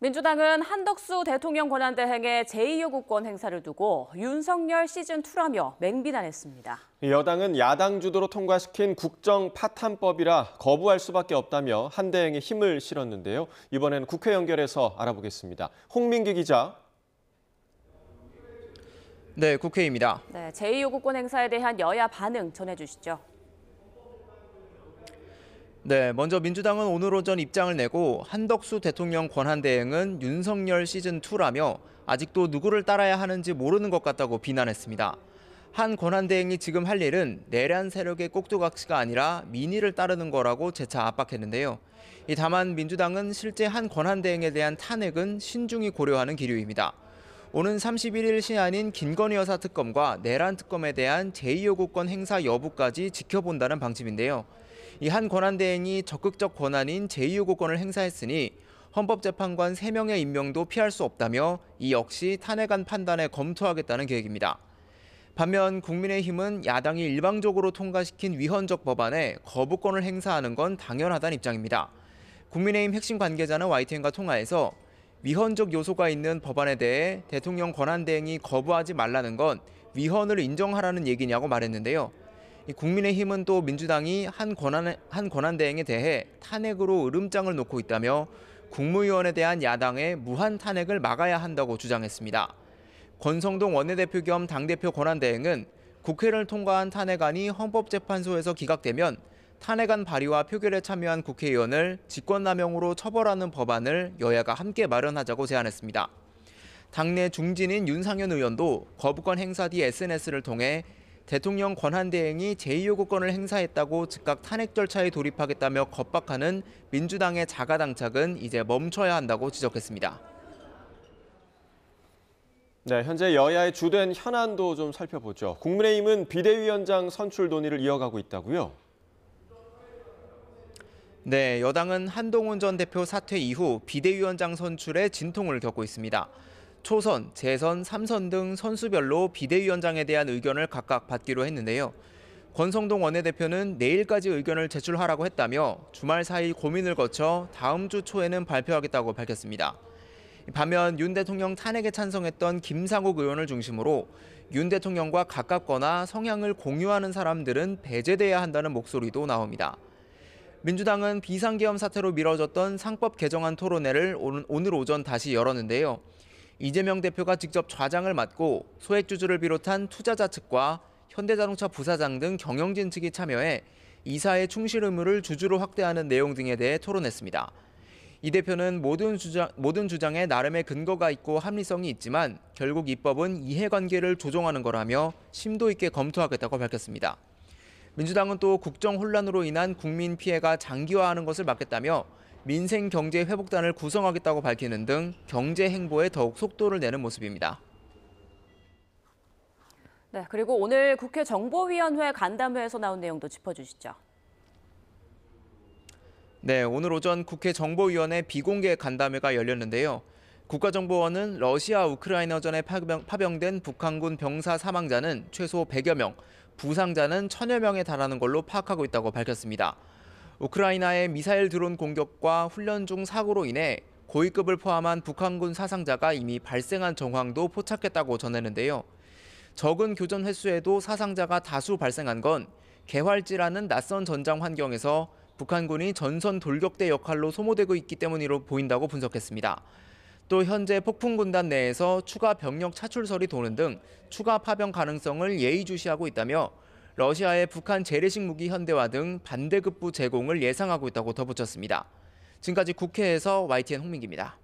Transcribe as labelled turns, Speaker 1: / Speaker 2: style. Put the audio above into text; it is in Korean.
Speaker 1: 민주당은 한덕수 대통령 권한대행의 제2요구권 행사를 두고 윤석열 시즌2라며 맹비난했습니다.
Speaker 2: 여당은 야당 주도로 통과시킨 국정 파탄법이라 거부할 수밖에 없다며 한 대행에 힘을 실었는데요. 이번에는 국회 연결해서 알아보겠습니다. 홍민기 기자.
Speaker 3: 네, 국회입니다.
Speaker 1: 네, 제2요구권 행사에 대한 여야 반응 전해주시죠.
Speaker 3: 네, 먼저 민주당은 오늘 오전 입장을 내고 한덕수 대통령 권한대행은 윤석열 시즌2라며 아직도 누구를 따라야 하는지 모르는 것 같다고 비난했습니다. 한 권한대행이 지금 할 일은 내란 세력의 꼭두각시가 아니라 민의를 따르는 거라고 재차 압박했는데요. 다만 민주당은 실제 한 권한대행에 대한 탄핵은 신중히 고려하는 기류입니다. 오는 31일 시한인 김건희 여사 특검과 내란 특검에 대한 제2요구권 행사 여부까지 지켜본다는 방침인데요. 이 한 권한대행이 적극적 권한인 제2요구권을 행사했으니 헌법재판관 3명의 임명도 피할 수 없다며 이 역시 탄핵안 판단에 검토하겠다는 계획입니다. 반면 국민의힘은 야당이 일방적으로 통과시킨 위헌적 법안에 거부권을 행사하는 건 당연하다는 입장입니다. 국민의힘 핵심 관계자는 YTN과 통화에서 위헌적 요소가 있는 법안에 대해 대통령 권한대행이 거부하지 말라는 건 위헌을 인정하라는 얘기냐고 말했는데요. 국민의힘은 또 민주당이 한 권한대행에 대해 탄핵으로 으름장을 놓고 있다며 국무위원에 대한 야당의 무한 탄핵을 막아야 한다고 주장했습니다. 권성동 원내대표 겸 당대표 권한대행은 국회를 통과한 탄핵안이 헌법재판소에서 기각되면 탄핵안 발의와 표결에 참여한 국회의원을 직권남용으로 처벌하는 법안을 여야가 함께 마련하자고 제안했습니다. 당내 중진인 윤상현 의원도 거부권 행사 뒤 SNS를 통해 대통령 권한대행이 제2요구권을 행사했다고 즉각 탄핵 절차에 돌입하겠다며 겁박하는 민주당의 자가당착은 이제 멈춰야 한다고 지적했습니다.
Speaker 2: 네, 현재 여야의 주된 현안도 좀 살펴보죠. 국민의힘은 비대위원장 선출 논의를 이어가고 있다고요?
Speaker 3: 네, 여당은 한동훈 전 대표 사퇴 이후 비대위원장 선출에 진통을 겪고 있습니다. 초선, 재선, 3선 등 선수별로 비대위원장에 대한 의견을 각각 받기로 했는데요. 권성동 원내대표는 내일까지 의견을 제출하라고 했다며 주말 사이 고민을 거쳐 다음 주 초에는 발표하겠다고 밝혔습니다. 반면 윤 대통령 탄핵에 찬성했던 김상욱 의원을 중심으로 윤 대통령과 가깝거나 성향을 공유하는 사람들은 배제돼야 한다는 목소리도 나옵니다. 민주당은 비상계엄 사태로 미뤄졌던 상법 개정안 토론회를 오늘 오전 다시 열었는데요. 이재명 대표가 직접 좌장을 맡고 소액주주를 비롯한 투자자 측과 현대자동차 부사장 등 경영진 측이 참여해 이사의 충실 의무를 주주로 확대하는 내용 등에 대해 토론했습니다. 이 대표는 모든 주장에 나름의 근거가 있고 합리성이 있지만 결국 입법은 이해관계를 조정하는 거라며 심도 있게 검토하겠다고 밝혔습니다. 민주당은 또 국정 혼란으로 인한 국민 피해가 장기화하는 것을 막겠다며 민생 경제 회복단을 구성하겠다고 밝히는 등 경제 행보에 더욱 속도를 내는 모습입니다.
Speaker 1: 네, 그리고 오늘 국회 정보위원회 간담회에서 나온 내용도 짚어주시죠.
Speaker 3: 네, 오늘 오전 국회 정보위원회 비공개 간담회가 열렸는데요. 국가정보원은 러시아 우크라이나전에 파병된 북한군 병사 사망자는 최소 100여 명, 부상자는 1000여 명에 달하는 걸로 파악하고 있다고 밝혔습니다. 우크라이나의 미사일 드론 공격과 훈련 중 사고로 인해 고위급을 포함한 북한군 사상자가 이미 발생한 정황도 포착했다고 전했는데요. 적은 교전 횟수에도 사상자가 다수 발생한 건 개활지라는 낯선 전장 환경에서 북한군이 전선 돌격대 역할로 소모되고 있기 때문으로 보인다고 분석했습니다. 또 현재 폭풍군단 내에서 추가 병력 차출설이 도는 등 추가 파병 가능성을 예의주시하고 있다며 러시아의 북한 재래식 무기 현대화 등 반대급부 제공을 예상하고 있다고 덧붙였습니다. 지금까지 국회에서 YTN 홍민기입니다.